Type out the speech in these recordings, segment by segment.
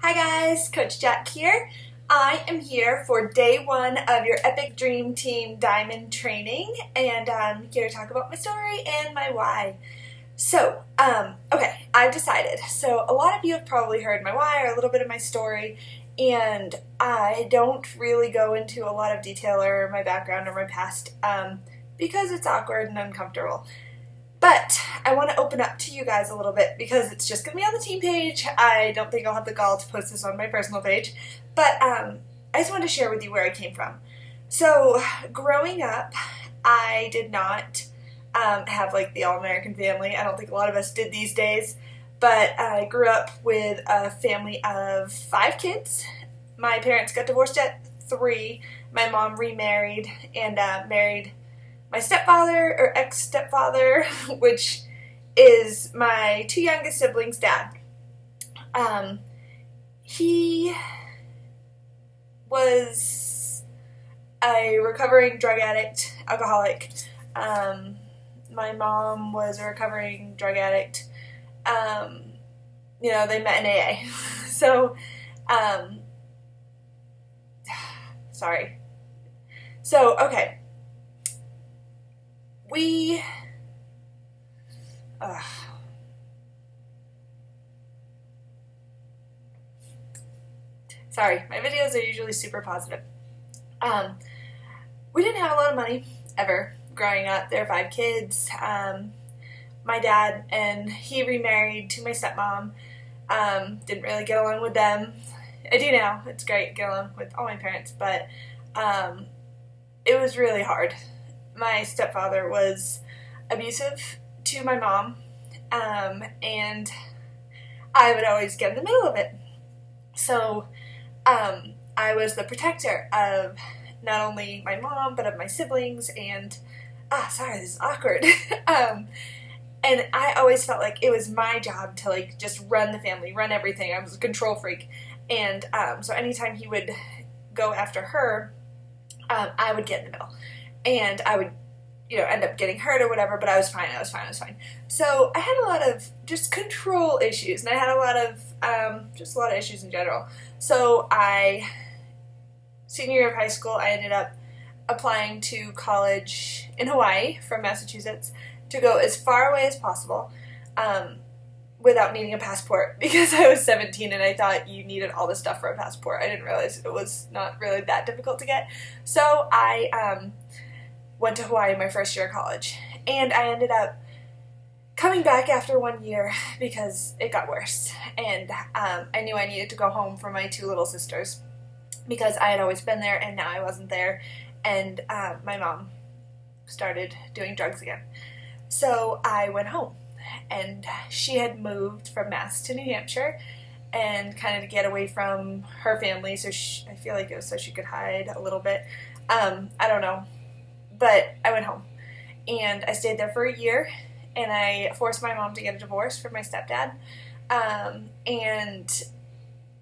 Hi guys, Coach Jack here. I am here for day one of your Epic Dream Team Diamond training, and I'm here to talk about my story and my why. So, okay, I've decided. So, a lot of you have probably heard my why or a little bit of my story, and I don't really go into a lot of detail or my background or my past because it's awkward and uncomfortable. But I want to open up to you guys a little bit because it's just going to be on the team page. I don't think I'll have the gall to post this on my personal page. But I just wanted to share with you where I came from. So growing up, I did not have like the all-American family. I don't think a lot of us did these days. But I grew up with a family of 5 kids. My parents got divorced at 3. My mom remarried and married my stepfather, or ex-stepfather, which is my 2 youngest siblings' dad. He was a recovering drug addict, alcoholic. My mom was a recovering drug addict. They met in AA. So, sorry. So, okay. Sorry, my videos are usually super positive. We didn't have a lot of money, ever, growing up. There were 5 kids. My dad, and he remarried to my stepmom. Didn't really get along with them. I do now. It's great, get along with all my parents, but it was really hard. My stepfather was abusive to my mom, and I would always get in the middle of it. So I was the protector of not only my mom, but of my siblings, and, sorry, this is awkward. And I always felt like it was my job to, like, just run the family, run everything. I was a control freak. And so anytime he would go after her, I would get in the middle. And I would, end up getting hurt or whatever, but I was fine. So I had a lot of just control issues, and I had a lot of issues in general. So senior year of high school, I ended up applying to college in Hawaii from Massachusetts to go as far away as possible without needing a passport, because I was 17 and I thought you needed all this stuff for a passport. I didn't realize it was not really that difficult to get. So I went to Hawaii my first year of college, and I ended up coming back after 1 year because it got worse, and I knew I needed to go home for my 2 little sisters because I had always been there and now I wasn't there, and my mom started doing drugs again. So I went home, and she had moved from Mass to New Hampshire, and kind of to get away from her family, so I feel like it was so she could hide a little bit. I don't know, but I went home, and I stayed there for a year, and I forced my mom to get a divorce from my stepdad, and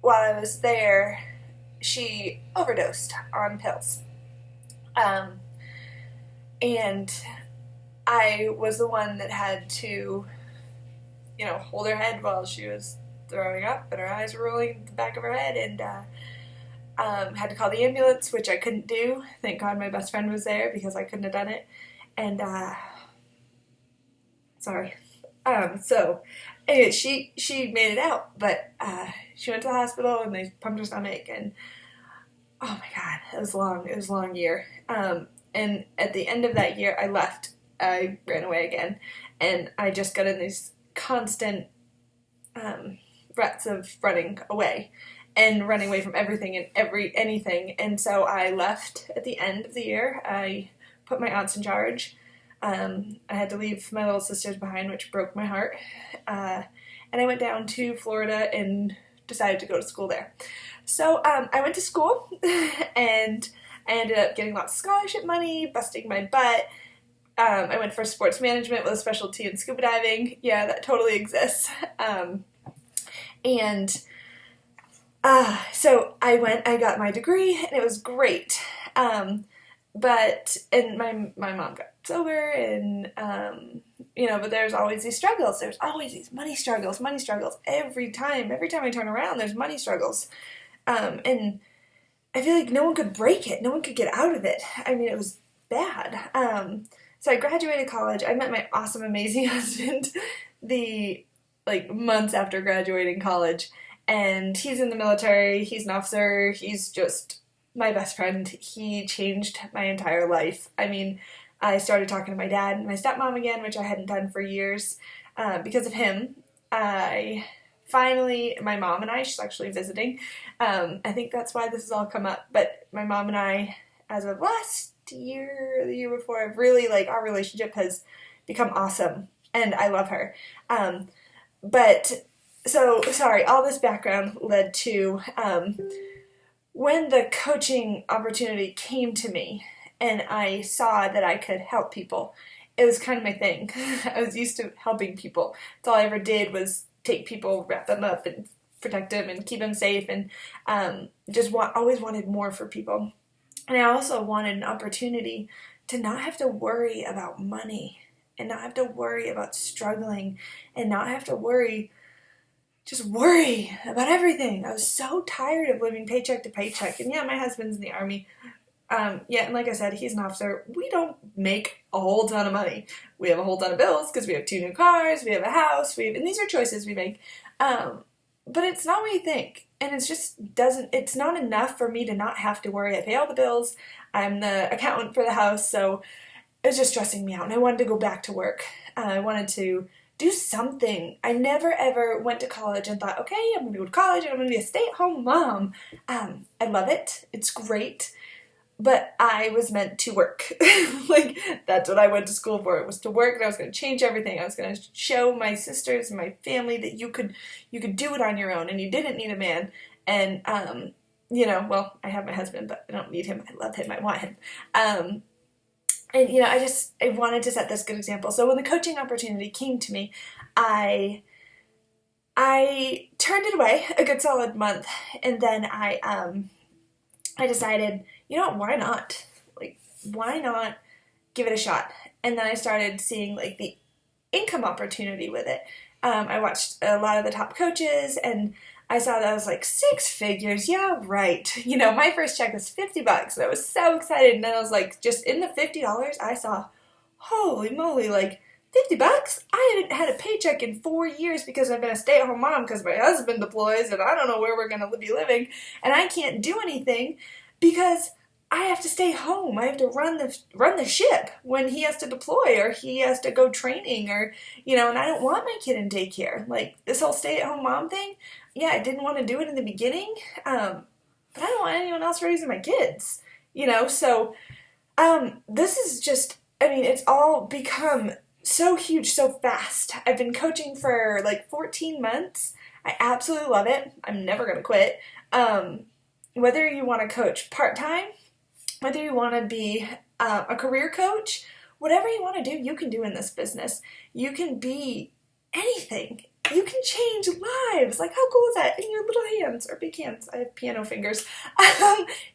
while I was there, she overdosed on pills, and I was the one that had to, hold her head while she was throwing up and her eyes were rolling in the back of her head, and had to call the ambulance, which I couldn't do. Thank God my best friend was there because I couldn't have done it. And sorry. So anyway, she made it out, but she went to the hospital and they pumped her stomach, and oh my God, it was long. It was a long year. And at the end of that year, I left. I ran away again, and I just got in these constant ruts of running away from everything and anything. And so I left at the end of the year. I put my aunts in charge. I had to leave my little sisters behind, which broke my heart. And I went down to Florida and decided to go to school there. So I went to school, and I ended up getting lots of scholarship money, busting my butt. I went for sports management with a specialty in scuba diving. Yeah, that totally exists. So I got my degree, and it was great. And my mom got sober, and but there's always these struggles. There's always these money struggles. Every time I turn around, there's money struggles. And I feel like no one could break it. No one could get out of it. I mean, it was bad. So I graduated college. I met my awesome, amazing husband the months after graduating college, and he's in the military. He's an officer. He's just my best friend. He changed my entire life. I mean, I started talking to my dad and my stepmom again, which I hadn't done for years. Because of him, my mom and I, she's actually visiting. I think that's why this has all come up. But my mom and I, as of last year, the year before, I've really, our relationship has become awesome. And I love her. All this background led to when the coaching opportunity came to me and I saw that I could help people. It was kind of my thing. I was used to helping people. That's all I ever did was take people, wrap them up, and protect them and keep them safe, and always wanted more for people. And I also wanted an opportunity to not have to worry about money and not have to worry about struggling and not have to worry about everything. I was so tired of living paycheck to paycheck. And yeah, my husband's in the Army. And like I said, he's an officer. We don't make a whole ton of money. We have a whole ton of bills because we have 2 new cars, we have a house, and these are choices we make. But it's not what you think. And it's not enough for me to not have to worry. I pay all the bills. I'm the accountant for the house, so it was just stressing me out. And I wanted to go back to work. I wanted to do something. I never ever went to college and thought, okay, I'm going to go to college and I'm going to be a stay-at-home mom. I love it. It's great. But I was meant to work. That's what I went to school for. It was to work, and I was going to change everything. I was going to show my sisters and my family that you could do it on your own, and you didn't need a man. And, I have my husband, but I don't need him. I love him. I want him. I wanted to set this good example. So when the coaching opportunity came to me, I turned it away a good solid month, and then I decided, why not? Why not give it a shot? And then I started seeing, the income opportunity with it. I watched a lot of the top coaches, and I saw that I was 6 figures. Yeah, right. My first check was $50, and I was so excited. And then I was just in the $50, I saw, holy moly, $50? I haven't had a paycheck in 4 years because I've been a stay-at-home mom because my husband deploys, and I don't know where we're going to be living, and I can't do anything because I have to stay home. I have to run the ship when he has to deploy or he has to go training or, and I don't want my kid in daycare. This whole stay-at-home mom thing, yeah, I didn't want to do it in the beginning, but I don't want anyone else raising my kids, So this is just, it's all become so huge so fast. I've been coaching for 14 months. I absolutely love it. I'm never going to quit. Whether you want to coach part-time, whether you want to be a career coach, whatever you want to do, you can do in this business. You can be anything. You can change lives. How cool is that? In your little hands, or big hands. I have piano fingers.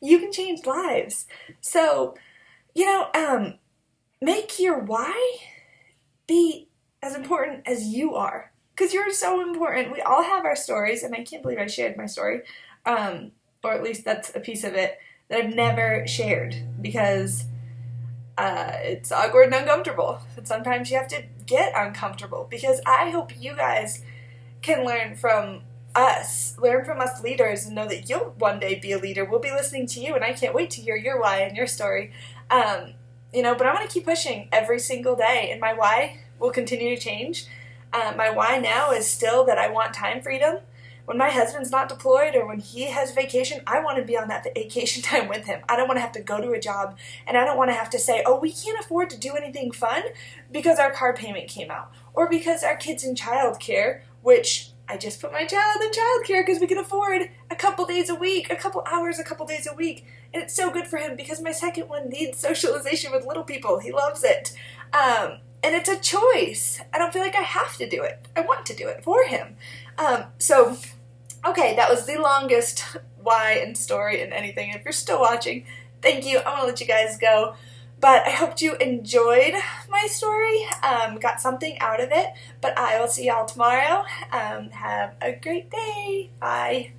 You can change lives. So, make your why be as important as you are. Because you're so important. We all have our stories, and I can't believe I shared my story. Or at least that's a piece of it that I've never shared because it's awkward and uncomfortable. And sometimes you have to get uncomfortable because I hope you guys can learn from us leaders and know that you'll one day be a leader. We'll be listening to you, and I can't wait to hear your why and your story. But I'm going to keep pushing every single day, and my why will continue to change. My why now is still that I want time freedom. When my husband's not deployed or when he has vacation, I want to be on that vacation time with him. I don't want to have to go to a job, and I don't want to have to say, oh, we can't afford to do anything fun because our car payment came out or because our kid's in childcare, which I just put my child in childcare because we can afford a couple days a week, a couple hours, a couple days a week. And it's so good for him because my second one needs socialization with little people. He loves it. And it's a choice. I don't feel like I have to do it. I want to do it for him. Okay, that was the longest why and story and anything. If you're still watching, thank you. I want to let you guys go. But I hope you enjoyed my story, got something out of it, but I will see y'all tomorrow. Have a great day. Bye.